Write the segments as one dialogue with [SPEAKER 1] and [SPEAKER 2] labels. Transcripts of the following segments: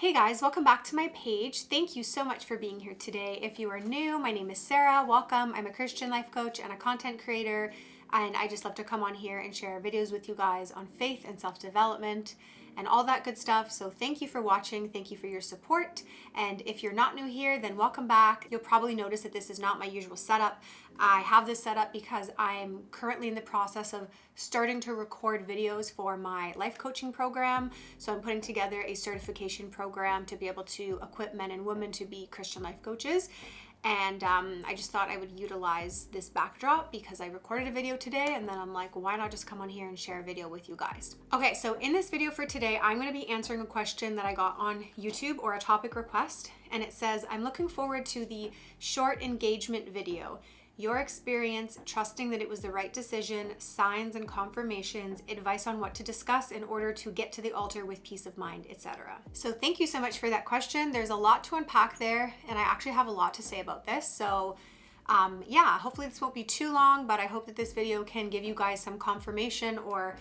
[SPEAKER 1] Hey guys, welcome back to my page. Thank you so much for being here today. If you are new, my name is Sarah. Welcome. I'm a Christian life coach and a content creator, and I just love to come on here and share videos with you guys on faith and self-development and all that good stuff. So thank you for watching. Thank you for your support. And if you're not new here, then welcome back. You'll probably notice that this is not my usual setup. I have this set up because I'm currently in the process of starting to record videos for my life coaching program. So I'm putting together a certification program to be able to equip men and women to be Christian life coaches. And I just thought I would utilize this backdrop because I recorded a video today, and then I'm like, why not just come on here and share a video with you guys? Okay, so in this video for today, I'm going to be answering a question that I got on YouTube, or a topic request, and it says, I'm looking forward to the short engagement video. Your experience, trusting that it was the right decision, signs and confirmations, advice on what to discuss in order to get to the altar with peace of mind, etc. So thank you so much for that question. There's a lot to unpack there, and I actually have a lot to say about this. So yeah, hopefully this won't be too long, but I hope that this video can give you guys some confirmation or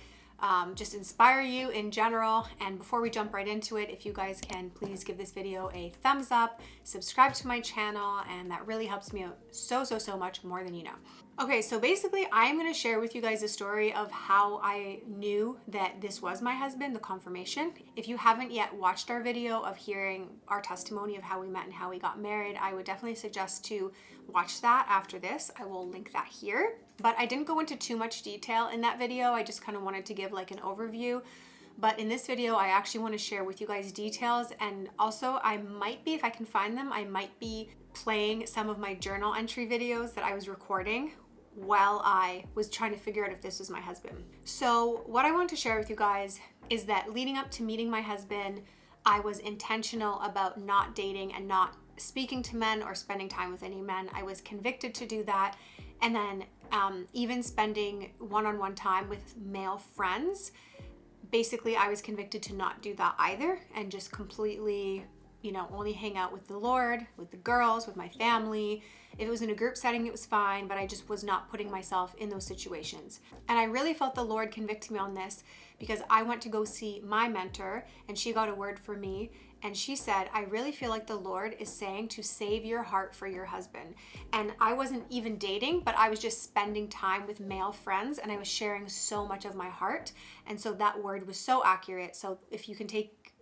[SPEAKER 1] just inspire you in general. And before we jump right into it, if you guys can please give this video a thumbs up, subscribe to my channel, and that really helps me out so much more than you know. Okay, so basically I'm going to share with you guys a story of how I knew that this was my husband, the confirmation. If you haven't yet watched our video of hearing our testimony of how we met and how we got married, I would definitely suggest to watch that after this. I will link that here. But I didn't go into too much detail in that video. I just kind of wanted to give like an overview. But in this video, I actually want to share with you guys details. And also I might be, if I can find them, I might be playing some of my journal entry videos that I was recording while I was trying to figure out if this was my husband. So what I want to share with you guys is that leading up to meeting my husband, I was intentional about not dating and not speaking to men or spending time with any men. I was convicted to do that. And then even spending one-on-one time with male friends, basically I was convicted to not do that either, and just completely, only hang out with the Lord, with the girls, with my family. If it was in a group setting, it was fine, but I just was not putting myself in those situations. And I really felt the Lord convict me on this because I went to go see my mentor, and she got a word for me. And she said, I really feel like the Lord is saying to save your heart for your husband. And I wasn't even dating, but I was just spending time with male friends, and I was sharing so much of my heart. And so that word was so accurate. So if you can take,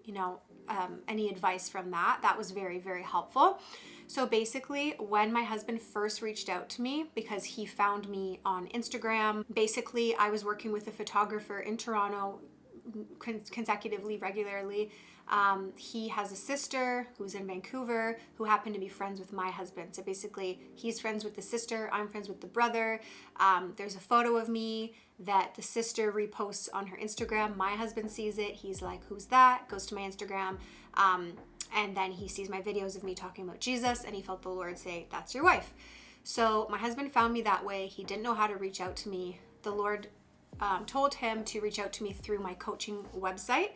[SPEAKER 1] any advice from that, that was very, very helpful. So basically, when my husband first reached out to me, because he found me on Instagram, basically I was working with a photographer in Toronto consecutively, regularly. He has a sister who's in Vancouver who happened to be friends with my husband. So basically he's friends with the sister, I'm friends with the brother. There's a photo of me that the sister reposts on her Instagram. My husband sees it. He's like, who's that? Goes to my Instagram. And then he sees my videos of me talking about Jesus, and he felt the Lord say, that's your wife. So my husband found me that way. He didn't know how to reach out to me. The Lord told him to reach out to me through my coaching website.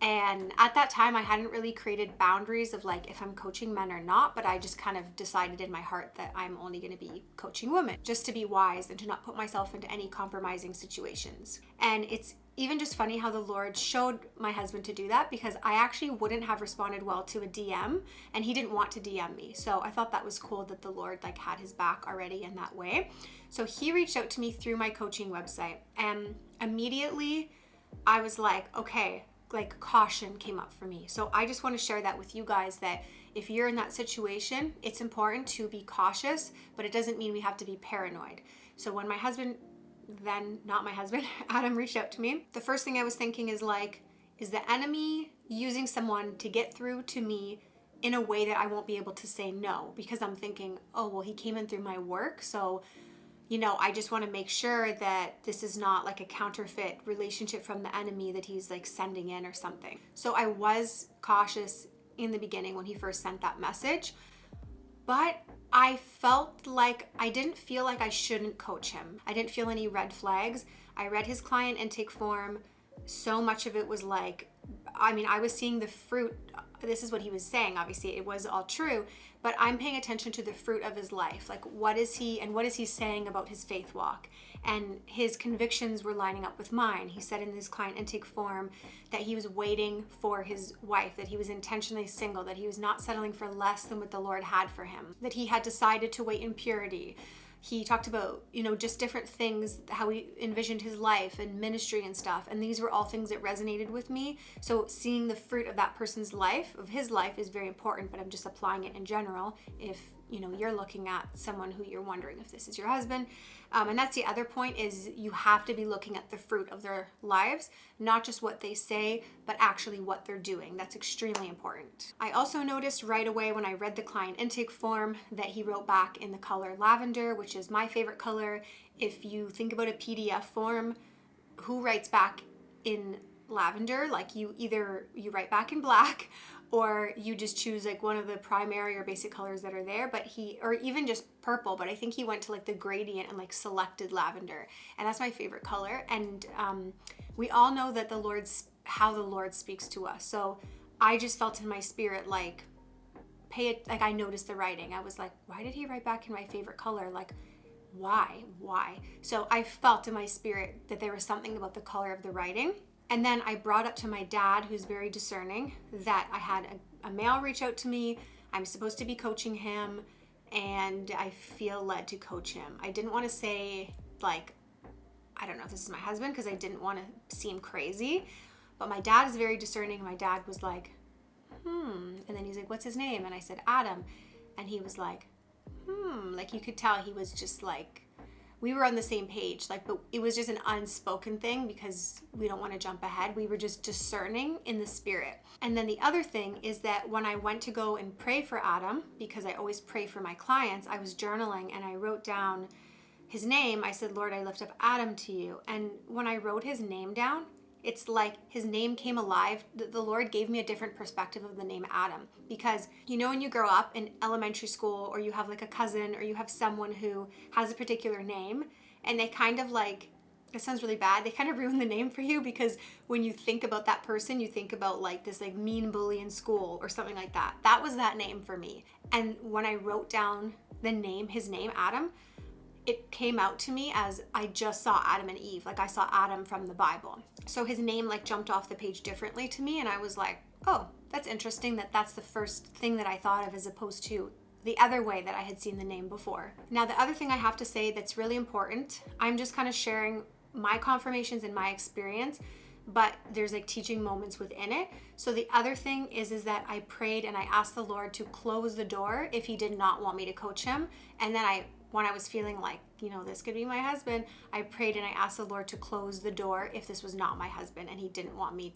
[SPEAKER 1] And at that time, I hadn't really created boundaries of like if I'm coaching men or not, but I just kind of decided in my heart that I'm only going to be coaching women, just to be wise and to not put myself into any compromising situations. And it's even just funny how the Lord showed my husband to do that, because I actually wouldn't have responded well to a DM, and he didn't want to DM me. So I thought that was cool that the Lord like had his back already in that way. So he reached out to me through my coaching website, and immediately I was like, okay, like caution came up for me. So I just want to share that with you guys, that if you're in that situation, it's important to be cautious, but it doesn't mean we have to be paranoid. So when my husband, then not my husband, Adam reached out to me, the first thing I was thinking is like, is the enemy using someone to get through to me in a way that I won't be able to say no? Because I'm thinking, oh, well, he came in through my work. So I just want to make sure that this is not like a counterfeit relationship from the enemy that he's like sending in or something. So I was cautious in the beginning when he first sent that message, but I felt like I didn't feel like I shouldn't coach him. I didn't feel any red flags. I read his client intake form. So much of it was like, I was seeing the fruit this is what he was saying. Obviously, it was all true, but I'm paying attention to the fruit of his life. Like, what is he saying about his faith walk? And his convictions were lining up with mine. He said in his client intake form that he was waiting for his wife, that he was intentionally single, that he was not settling for less than what the Lord had for him, that he had decided to wait in purity. He talked about, just different things, how he envisioned his life and ministry and stuff. And these were all things that resonated with me. So seeing the fruit of that person's life, of his life, is very important, but I'm just applying it in general. If, you're looking at someone who you're wondering if this is your husband. And that's the other point, is you have to be looking at the fruit of their lives, not just what they say, but actually what they're doing. That's extremely important. I also noticed right away when I read the client intake form that he wrote back in the color lavender, which is my favorite color. If you think about a PDF form, who writes back in lavender? Like, you write back in black, or you just choose like one of the primary or basic colors that are there, or even just purple, but I think he went to like the gradient and like selected lavender, and that's my favorite color. And we all know that how the Lord speaks to us. So I just felt in my spirit, like, I noticed the writing. I was like, why did he write back in my favorite color? Like, why? So I felt in my spirit that there was something about the color of the writing. And then I brought up to my dad, who's very discerning, that I had a male reach out to me. I'm supposed to be coaching him, and I feel led to coach him. I didn't want to say, like, I don't know if this is my husband, because I didn't want to seem crazy. But my dad is very discerning, and my dad was like, And then he's like, what's his name? And I said, Adam. And he was like, Like, you could tell he was just like, we were on the same page, like, but it was just an unspoken thing because we don't want to jump ahead. We were just discerning in the spirit. And then the other thing is that when I went to go and pray for Adam, because I always pray for my clients, I was journaling and I wrote down his name. I said, Lord, I lift up Adam to you. And when I wrote his name down, it's like his name came alive. The Lord gave me a different perspective of the name Adam, because when you grow up in elementary school, or you have like a cousin, or you have someone who has a particular name, and they kind of like, it sounds really bad, they kind of ruin the name for you, because when you think about that person, you think about like this like mean bully in school or something like that. That was that name for me. And when I wrote down his name Adam, it came out to me as I just saw Adam and Eve. Like, I saw Adam from the Bible. So his name like jumped off the page differently to me. And I was like, oh, that's interesting that that's the first thing that I thought of, as opposed to the other way that I had seen the name before. Now, the other thing I have to say that's really important, I'm just kind of sharing my confirmations and my experience, but there's like teaching moments within it. So the other thing is that I prayed and I asked the Lord to close the door if he did not want me to coach him. And then when I was feeling like, this could be my husband, I prayed and I asked the Lord to close the door if this was not my husband and he didn't want me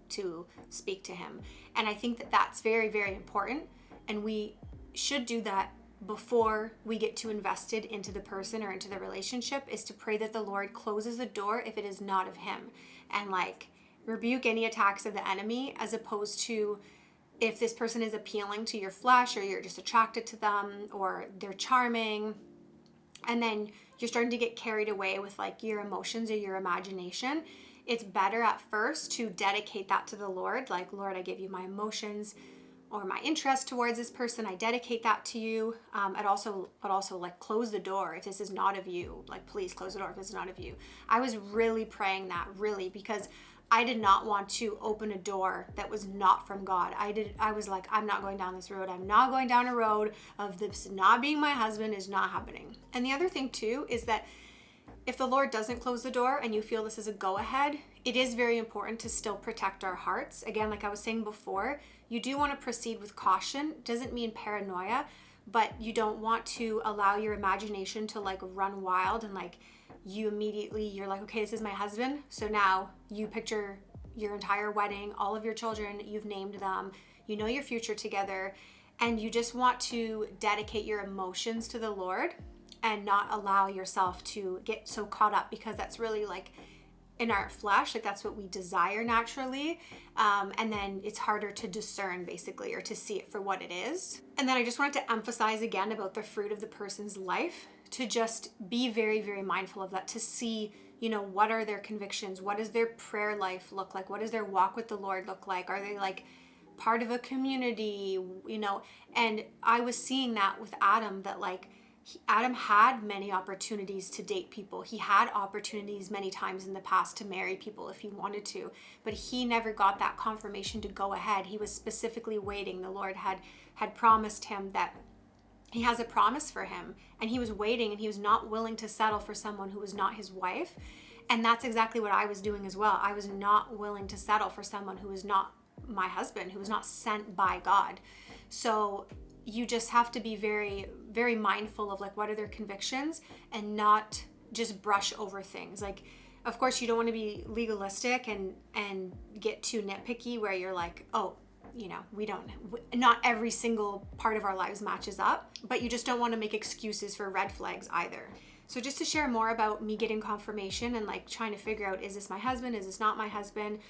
[SPEAKER 1] to speak to him. And I think that that's very, very important. And we should do that before we get too invested into the person or into the relationship, is to pray that the Lord closes the door if it is not of him, and like rebuke any attacks of the enemy, as opposed to if this person is appealing to your flesh, or you're just attracted to them, or they're charming, and then you're starting to get carried away with like your emotions or your imagination. It's better at first to dedicate that to the Lord. Like, Lord, I give you my emotions or my interest towards this person. I dedicate that to you. But also like, close the door if this is not of you. Like, please close the door if this is not of you. I was really praying that, really, because I did not want to open a door that was not from God. I was like, I'm not going down this road. I'm not going down a road of this not being my husband. Is not happening. And the other thing too is that if the Lord doesn't close the door and you feel this is a go ahead, it is very important to still protect our hearts. Again, like I was saying before, you do want to proceed with caution. Doesn't mean paranoia, but you don't want to allow your imagination to like run wild, and like you're like, okay, this is my husband. So now you picture your entire wedding, all of your children, you've named them, your future together, and you just want to dedicate your emotions to the Lord and not allow yourself to get so caught up, because that's really like in our flesh, like that's what we desire naturally. And then it's harder to discern basically, or to see it for what it is. And then I just wanted to emphasize again about the fruit of the person's life, to just be very, very mindful of that, to see, what are their convictions? What does their prayer life look like? What does their walk with the Lord look like? Are they like part of a community, you know. And I was seeing that with Adam, that like Adam had many opportunities to date people. He had opportunities many times in the past to marry people if he wanted to, but he never got that confirmation to go ahead. He was specifically waiting. The Lord had promised him that he has a promise for him, and he was waiting, and he was not willing to settle for someone who was not his wife. And that's exactly what I was doing as well. I was not willing to settle for someone who was not my husband, who was not sent by God. So you just have to be very, very mindful of like, what are their convictions, and not just brush over things. Like, of course, you don't want to be legalistic and get too nitpicky where you're like, oh, you know, not every single part of our lives matches up, but you just don't want to make excuses for red flags either. So just to share more about me getting confirmation and like trying to figure out, is this my husband? Is this not my husband?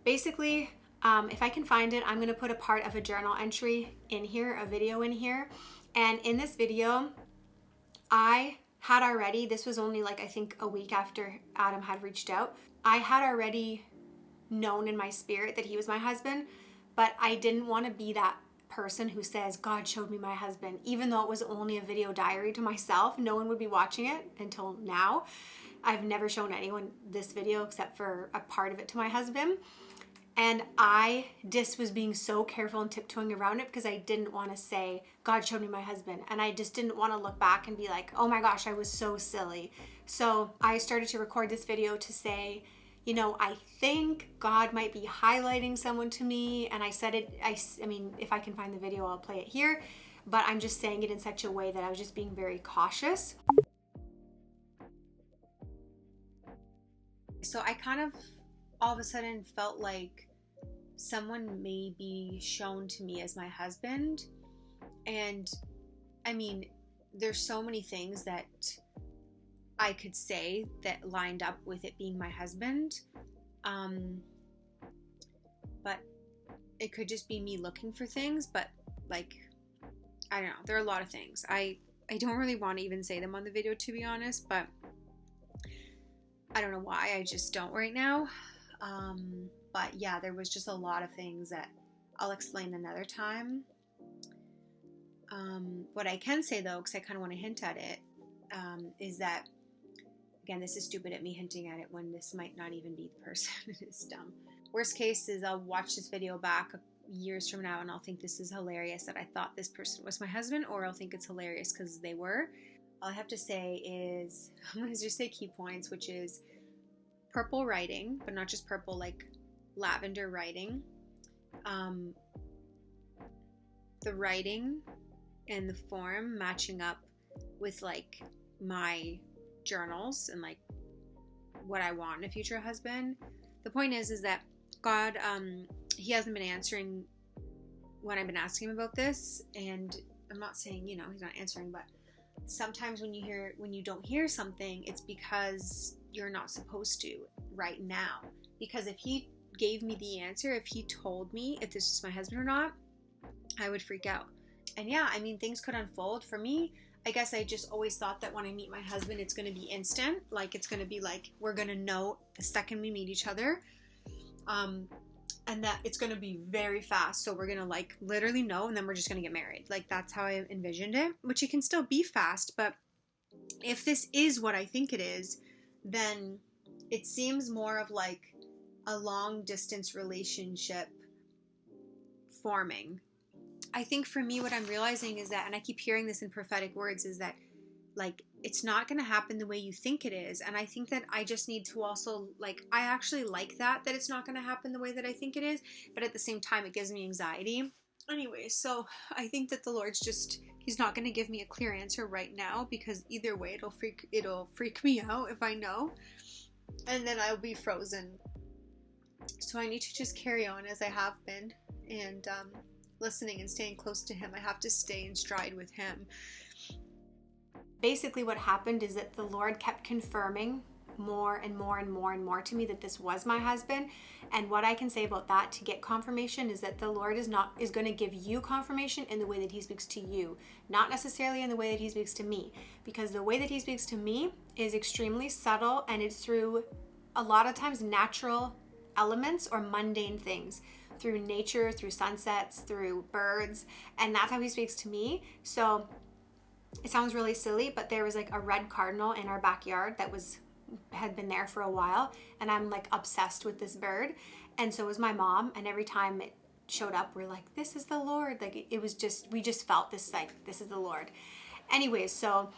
[SPEAKER 1] Basically, if I can find it, I'm going to put a part of a journal entry in here, a video in here. And in this video, I had already, this was only like, I think a week after Adam had reached out, I had already known in my spirit that he was my husband, but I didn't want to be that person who says, God showed me my husband, even though it was only a video diary to myself. No one would be watching it until now. I've never shown anyone this video except for a part of it to my husband. And I just was being so careful and tiptoeing around it because I didn't want to say, God showed me my husband. And I just didn't want to look back and be like, oh my gosh, I was so silly. So I started to record this video to say, you know, I think God might be highlighting someone to me. And I said it, I mean, if I can find the video, I'll play it here. But I'm just saying it in such a way that I was just being very cautious. So I kind of all of a sudden felt like someone may be shown to me as my husband. And I mean, there's so many things that I could say that lined up with it being my husband. But it could just be me looking for things, but like, I don't know, there are a lot of things. I don't really want to even say them on the video, to be honest, but I don't know why, I just don't right now. But yeah, there was just a lot of things that I'll explain another time. What I can say though, because I kind of want to hint at it, is that, again, this is stupid at me hinting at it when this might not even be the person. It's dumb. Worst case is I'll watch this video back years from now and I'll think this is hilarious that I thought this person was my husband, or I'll think it's hilarious because they were. All I have to say is, I'm going to just say key points, which is purple writing, but not just purple, like lavender writing. The writing and the form matching up with like my journals and like what I want in a future husband. The point is that God, he hasn't been answering when I've been asking him about this, and I'm not saying, you know, he's not answering, but sometimes when you don't hear something, it's because you're not supposed to right now. Because if he gave me the answer, if he told me if this is my husband or not, I would freak out. And yeah, I mean, things could unfold. For me, I guess I just always thought that when I meet my husband, it's going to be instant. Like, it's going to be like, we're going to know the second we meet each other. And that it's going to be very fast. So we're going to like literally know, and then we're just going to get married. Like, that's how I envisioned it, which it can still be fast. But if this is what I think it is, then it seems more of like a long distance relationship forming. I think for me, what I'm realizing is that, and I keep hearing this in prophetic words, is that like, it's not going to happen the way you think it is. And I think that I just need to also, like, I actually like that it's not going to happen the way that I think it is, but at the same time, it gives me anxiety. Anyway, so I think that the Lord's just, he's not going to give me a clear answer right now, because either way, it'll freak me out if I know, and then I'll be frozen. So I need to just carry on as I have been, and listening and staying close to him. I have to stay in stride with him. Basically what happened is that the Lord kept confirming more and more and more and more to me that this was my husband. And what I can say about that to get confirmation is that the Lord is going to give you confirmation in the way that he speaks to you, not necessarily in the way that he speaks to me, because the way that he speaks to me is extremely subtle, and it's through a lot of times natural elements or mundane things. through nature, through sunsets, through birds, and that's how he speaks to me. So it sounds really silly, but there was like a red cardinal in our backyard that had been there for a while, and I'm like obsessed with this bird, and so was my mom, and every time it showed up, we're like, this is the Lord. Like it was just, we just felt this, like, this is the Lord. Anyways, so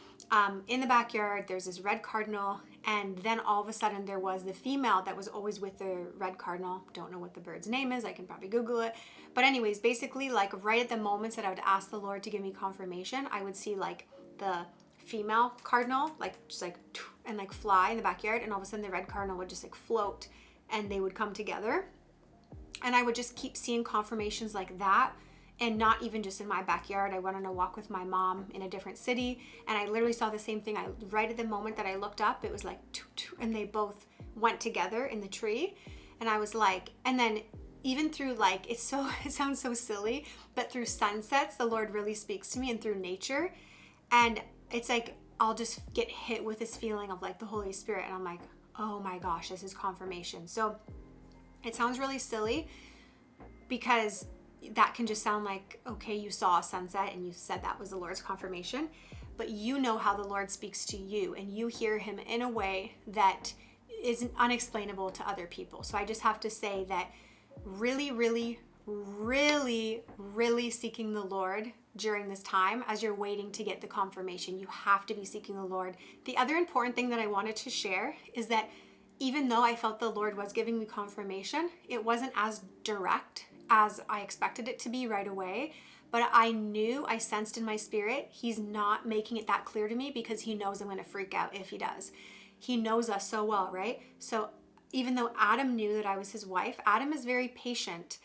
[SPEAKER 1] in the backyard there's this red cardinal, and then all of a sudden there was the female that was always with the red cardinal. Don't know what the bird's name is, I can probably Google it, but anyways, basically like right at the moments that I would ask the Lord to give me confirmation, I would see like the female cardinal like just like and like fly in the backyard, and all of a sudden the red cardinal would just like float and they would come together, and I would just keep seeing confirmations like that. And not even just in my backyard. I went on a walk with my mom in a different city, and I literally saw the same thing. Right at the moment that I looked up, it was like, and they both went together in the tree. And I was like, and then even through like, it sounds so silly, but through sunsets, the Lord really speaks to me, and through nature. And it's like, I'll just get hit with this feeling of like the Holy Spirit. And I'm like, oh my gosh, this is confirmation. So it sounds really silly because that can just sound like, okay, you saw a sunset and you said that was the Lord's confirmation, but you know how the Lord speaks to you, and you hear him in a way that isn't unexplainable to other people. So I just have to say that really, really, really, really seeking the Lord during this time as you're waiting to get the confirmation. You have to be seeking the Lord. The other important thing that I wanted to share is that even though I felt the Lord was giving me confirmation, it wasn't as direct as I expected it to be right away, but I sensed in my spirit, he's not making it that clear to me because he knows I'm going to freak out if he does. He knows us so well, right? So even though Adam knew that I was his wife, Adam is very patient.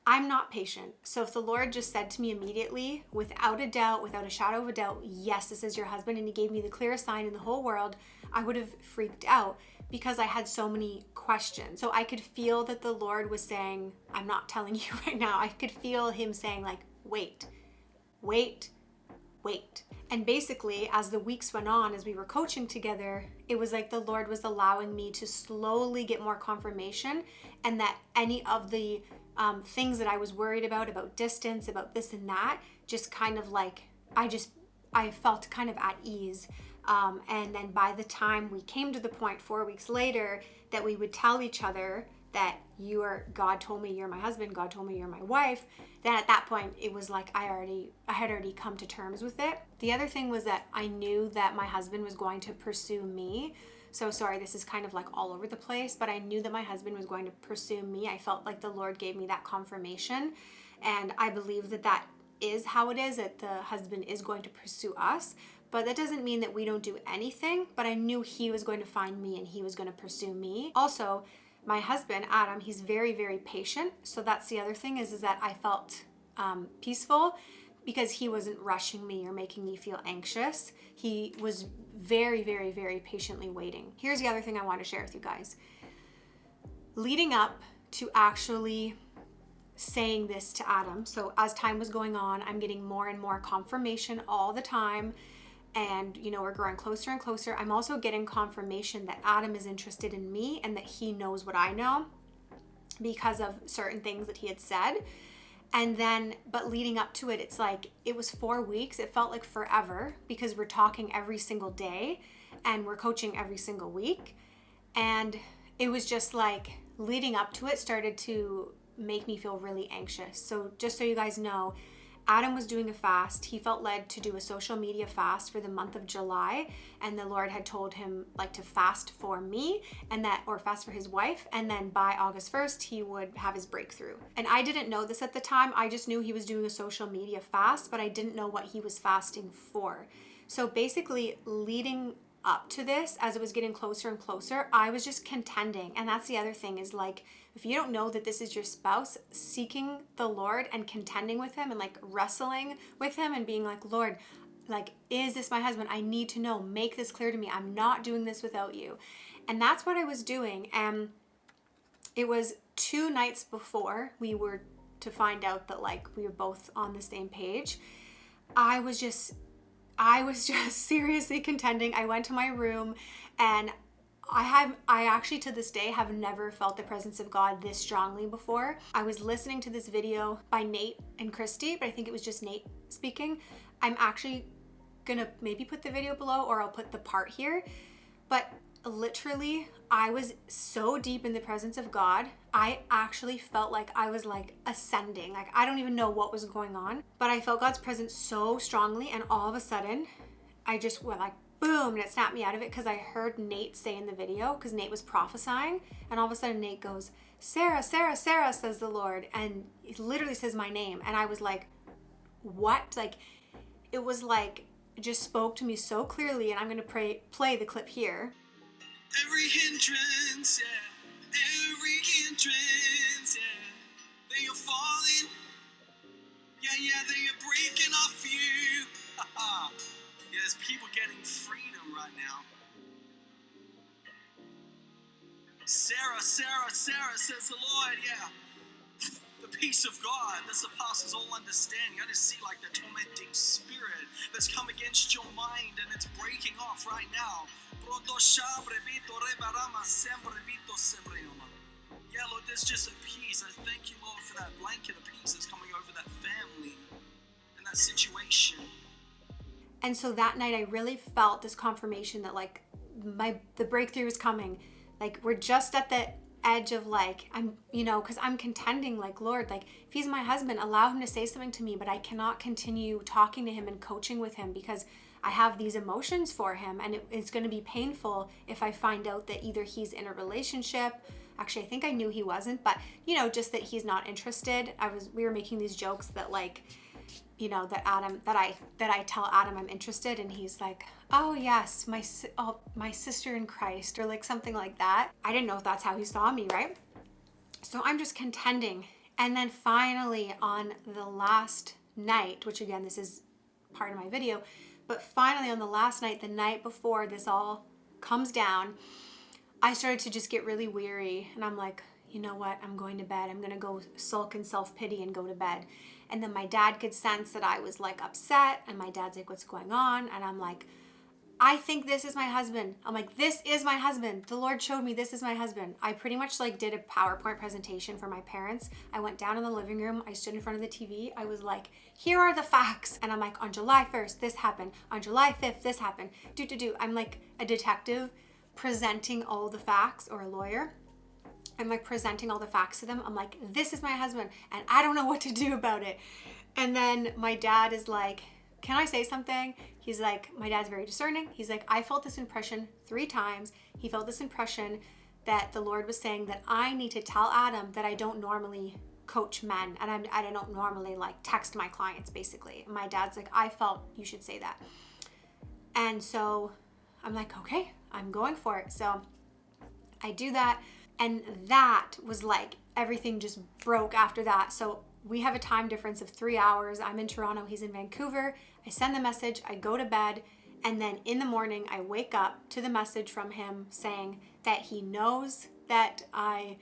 [SPEAKER 1] I'm not patient. So if the Lord just said to me immediately, without a doubt, without a shadow of a doubt, yes, this is your husband, and he gave me the clearest sign in the whole world, I would have freaked out because I had so many questions. So I could feel that the Lord was saying, I'm not telling you right now. I could feel him saying like, wait. And basically, as the weeks went on, as we were coaching together, it was like the Lord was allowing me to slowly get more confirmation, and that any of the things that I was worried about distance, about this and that, just kind of like, I felt kind of at ease. And then by the time we came to the point 4 weeks later that we would tell each other that God told me you're my husband, God told me you're my wife, then at that point it was like I had already come to terms with it. The other thing was that I knew that my husband was going to pursue me. So sorry, this is kind of like all over the place, but I knew that my husband was going to pursue me. I felt like the Lord gave me that confirmation, and I believe that is how it is, that the husband is going to pursue us. But that doesn't mean that we don't do anything, but I knew he was going to find me and he was going to pursue me. Also, my husband, Adam, he's very, very patient. So that's the other thing is that I felt peaceful because he wasn't rushing me or making me feel anxious. He was very, very, very patiently waiting. Here's the other thing I want to share with you guys. Leading up to actually saying this to Adam, so as time was going on, I'm getting more and more confirmation all the time. And, we're growing closer and closer. I'm also getting confirmation that Adam is interested in me and that he knows what I know because of certain things that he had said. And then, but leading up to it, it's like, it was 4 weeks. It felt like forever because we're talking every single day and we're coaching every single week. And it was just like leading up to it started to make me feel really anxious. So just so you guys know, Adam was doing a fast. He felt led to do a social media fast for the month of July, and the Lord had told him like to fast for me or fast for his wife, and then by August 1st he would have his breakthrough. And I didn't know this at the time. I just knew he was doing a social media fast, but I didn't know what he was fasting for. So basically leading up to this, as it was getting closer and closer, I was just contending. And that's the other thing is like, if you don't know that this is your spouse, seeking the Lord and contending with him and like wrestling with him and being like, Lord, like, is this my husband? I need to know, make this clear to me. I'm not doing this without you. And that's what I was doing. And it was 2 nights before we were to find out that like we were both on the same page. I was just seriously contending. I went to my room and I actually to this day have never felt the presence of God this strongly before. I was listening to this video by Nate and Christy, but I think it was just Nate speaking. I'm actually gonna maybe put the video below, or I'll put the part here. But literally, I was so deep in the presence of God. I actually felt like I was like ascending. Like I don't even know what was going on, but I felt God's presence so strongly, and all of a sudden, I just went like boom, and it snapped me out of it because I heard Nate say in the video, because Nate was prophesying, and all of a sudden Nate goes, Sarah, Sarah, Sarah, says the Lord, and he literally says my name, and I was like, what? Like, it was like, it just spoke to me so clearly, and I'm going to play the clip here.
[SPEAKER 2] Every hindrance, yeah, every hindrance, yeah, they are falling, yeah, they are breaking off you, yeah, there's people getting freedom right now. Sarah, Sarah, Sarah, says the Lord, yeah, the peace of God that surpasses all understanding. I just see like the tormenting spirit that's come against your mind, and it's breaking off right now. Yeah, Lord, there's just a peace. I thank you, Lord, for that blanket of peace that's coming over that family and that situation.
[SPEAKER 1] And so that night I really felt this confirmation that like the breakthrough is coming. Like we're just at the edge of like, I'm, you know, because I'm contending like, Lord, like if he's my husband, allow him to say something to me, but I cannot continue talking to him and coaching with him because I have these emotions for him, and it's going to be painful if I find out that either he's in a relationship. Actually, I think I knew he wasn't, but you know, just that he's not interested. We were making these jokes that like, you know, that I tell Adam I'm interested, and he's like, oh yes, my sister in Christ, or like something like that. I didn't know if that's how he saw me, right? So I'm just contending. And then finally on the last night, which again, this is part of my video, but finally on the last night, the night before this all comes down, I started to just get really weary, and I'm like, you know what, I'm going to bed. I'm going to go sulk in self-pity and go to bed. And then my dad could sense that I was like upset, and my dad's like, what's going on? And I'm like, I think this is my husband. I'm like, this is my husband. The Lord showed me this is my husband. I pretty much like did a PowerPoint presentation for my parents. I went down in the living room. I stood in front of the TV. I was like, here are the facts. And I'm like, on July 1st, this happened. On July 5th, this happened. I'm like a detective presenting all the facts, or a lawyer. I'm like presenting all the facts to them. I'm like, this is my husband, and I don't know what to do about it. And then my dad is like, can I say something? He's like, my dad's very discerning. He's like, I felt this impression 3 times. He felt this impression that the Lord was saying that I need to tell Adam that I don't normally coach men, and I don't normally like text my clients, basically. And my dad's like, I felt you should say that. And so I'm like, okay, I'm going for it. So I do that. And that was like, everything just broke after that. So we have a time difference of 3 hours. I'm in Toronto, he's in Vancouver. I send the message, I go to bed, and then in the morning I wake up to the message from him saying that he knows that I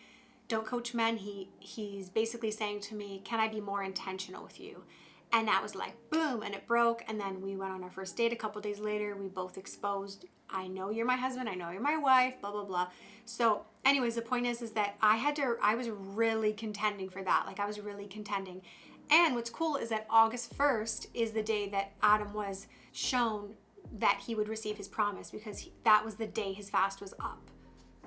[SPEAKER 1] don't coach men. He's basically saying to me, can I be more intentional with you? And that was like, boom, and it broke. And then we went on our first date a couple days later. We both exposed, I know you're my husband, I know you're my wife, blah, blah, blah. So anyways, the point is that I was really contending for that. Like I was really contending. And what's cool is that August 1st is the day that Adam was shown that he would receive his promise, because that was the day his fast was up.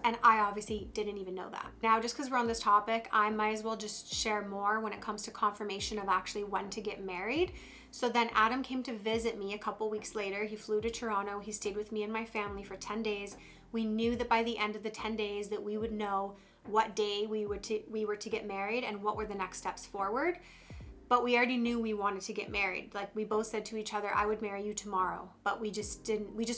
[SPEAKER 1] And I obviously didn't even know that. Now, just because we're on this topic, I might as well just share more when it comes to confirmation of actually when to get married. So then Adam came to visit me a couple weeks later. He flew to Toronto. He stayed with me and my family for 10 days. We knew that by the end of the 10 days that we would know what day we were to get married and what were the next steps forward. But we already knew we wanted to get married. Like we both said to each other, I would marry you tomorrow. But we just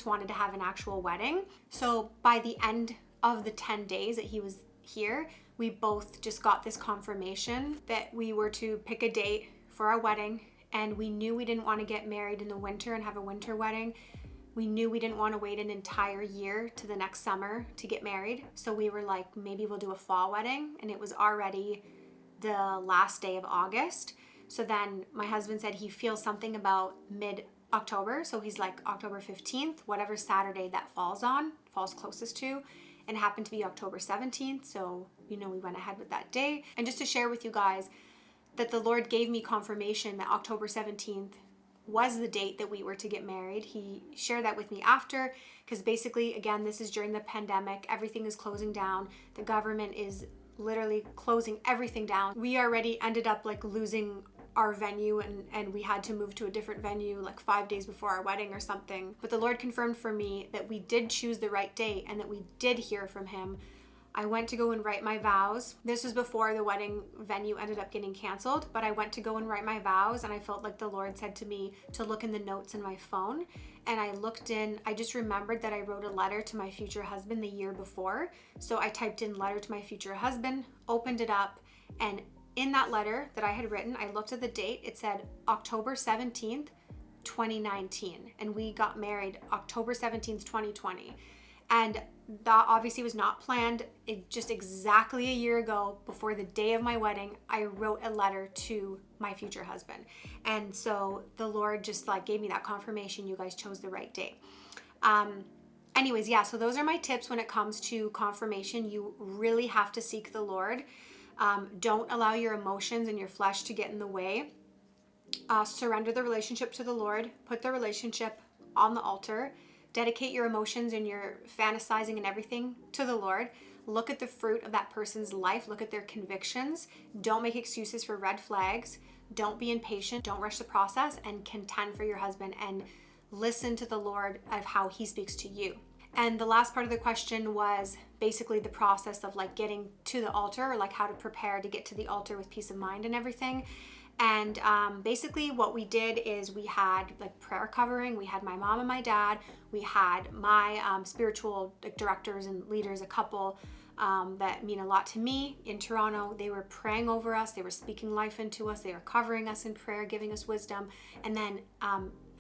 [SPEAKER 1] wanted to have an actual wedding. So by the end of the 10 days that he was here, we both just got this confirmation that we were to pick a date for our wedding. And we knew we didn't want to get married in the winter and have a winter wedding. We knew we didn't want to wait an entire year to the next summer to get married. So we were like, maybe we'll do a fall wedding. And it was already the last day of August. So then my husband said he feels something about mid-October. So he's like October 15th, whatever Saturday that falls closest to. and it happened to be October 17th. So, we went ahead with that day. And just to share with you guys that the Lord gave me confirmation that October 17th was the date that we were to get married. He shared that with me after, because basically, again, this is during the pandemic. Everything is closing down. The government is literally closing everything down. We already ended up like losing our venue, and we had to move to a different venue like 5 days before our wedding or something. But the Lord confirmed for me that we did choose the right date and that we did hear from him. I went to go and write my vows. This was before the wedding venue ended up getting canceled, but I went to go and write my vows, and I felt like the Lord said to me to look in the notes in my phone. And I looked in, I just remembered that I wrote a letter to my future husband the year before. So I typed in letter to my future husband, opened it up, and in that letter that I had written, I looked at the date. It said October 17th, 2019. And we got married October 17th, 2020. And that obviously was not planned. It just exactly a year ago, before the day of my wedding, I wrote a letter to my future husband. And so the Lord just like gave me that confirmation. You guys chose the right date. Anyways, yeah, so those are my tips when it comes to confirmation. You really have to seek the Lord. Don't allow your emotions and your flesh to get in the way. Surrender the relationship to the Lord. Put the relationship on the altar. Dedicate your emotions and your fantasizing and everything to the Lord. Look at the fruit of that person's life. Look at their convictions. Don't make excuses for red flags. Don't be impatient. Don't rush the process, and contend for your husband and listen to the Lord of how he speaks to you. And the last part of the question was basically the process of like getting to the altar, or like how to prepare to get to the altar with peace of mind and everything. And basically what we did is we had like prayer covering. We had my mom and my dad. We had my spiritual directors and leaders, a couple that mean a lot to me in Toronto. They were praying over us. They were speaking life into us. They were covering us in prayer, giving us wisdom. And then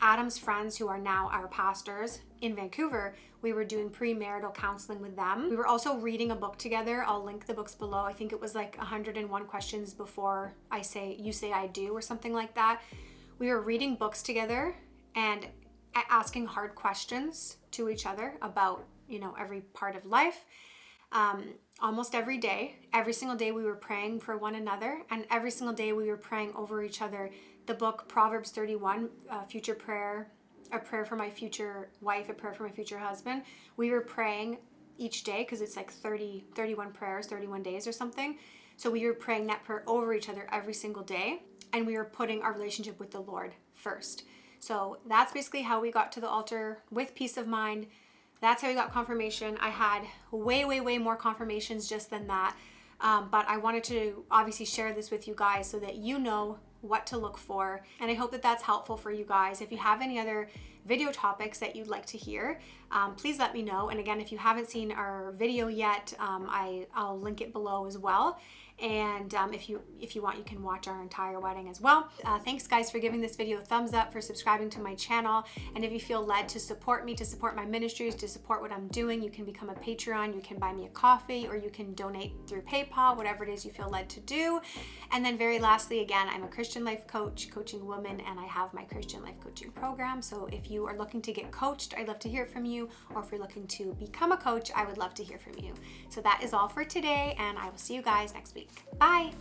[SPEAKER 1] Adam's friends, who are now our pastors in Vancouver, we were doing premarital counseling with them. We were also reading a book together. I'll link the books below. I think it was like 101 questions before you say I do, or something like that. We were reading books together and asking hard questions to each other about, every part of life. Almost every day, every single day we were praying for one another, and every single day we were praying over each other. The book Proverbs 31, future prayer, a prayer for my future wife, a prayer for my future husband. We were praying each day, because it's like 31 prayers, 31 days or something. So we were praying that prayer over each other every single day, and we were putting our relationship with the Lord first. So that's basically how we got to the altar with peace of mind. That's how we got confirmation. I had way, way, way more confirmations just than that. But I wanted to obviously share this with you guys so that you know what to look for. And I hope that that's helpful for you guys. If you have any other video topics that you'd like to hear, please let me know. And again, if you haven't seen our video yet, I'll link it below as well. And if you want, you can watch our entire wedding as well. Thanks guys for giving this video a thumbs up, for subscribing to my channel. And if you feel led to support me, to support my ministries, to support what I'm doing, you can become a Patreon, you can buy me a coffee, or you can donate through PayPal, whatever it is you feel led to do. And then very lastly, again, I'm a Christian life coach, coaching women, and I have my Christian life coaching program. So if you are looking to get coached, I'd love to hear from you. Or if you're looking to become a coach, I would love to hear from you. So that is all for today, and I will see you guys next week. Bye.